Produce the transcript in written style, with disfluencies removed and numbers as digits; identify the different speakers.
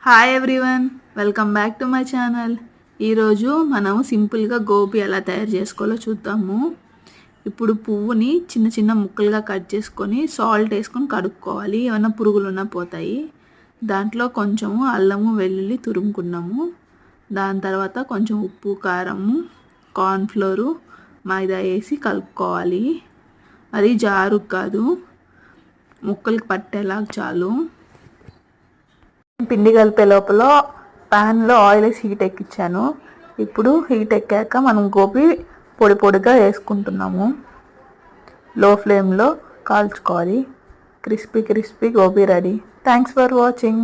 Speaker 1: Hi everyone, welcome back to my channel. ఈరోజు మనం సింపుల్గా గోబీ ఎలా తయారు చేసుకోవాలో చూద్దాము. ఇప్పుడు పువ్వుని చిన్న చిన్న ముక్కలుగా కట్ చేసుకొని సాల్ట్ వేసుకొని కడుక్కోవాలి. ఏమైనా పురుగులు ఉన్నా పోతాయి. దాంట్లో కొంచెము అల్లము వెల్లుల్లి తురుముకున్నాము. దాని తర్వాత కొంచెం ఉప్పు, కారము, కార్న్ఫ్లోరు, మైదా వేసి కలుపుకోవాలి. అది జారు కాదు, ముక్కలకి పట్టేలాగా చాలు. పిండి కలిపే లోపల ప్యాన్లో ఆయిల్ వేసి హీట్ ఎక్కించాను. ఇప్పుడు హీట్ ఎక్కాక మనం గోబీ పొడి పొడిగా వేసుకుంటున్నాము. లో ఫ్లేమ్లో కాల్చుకోవాలి. Crispy gobi ready. Thanks for watching.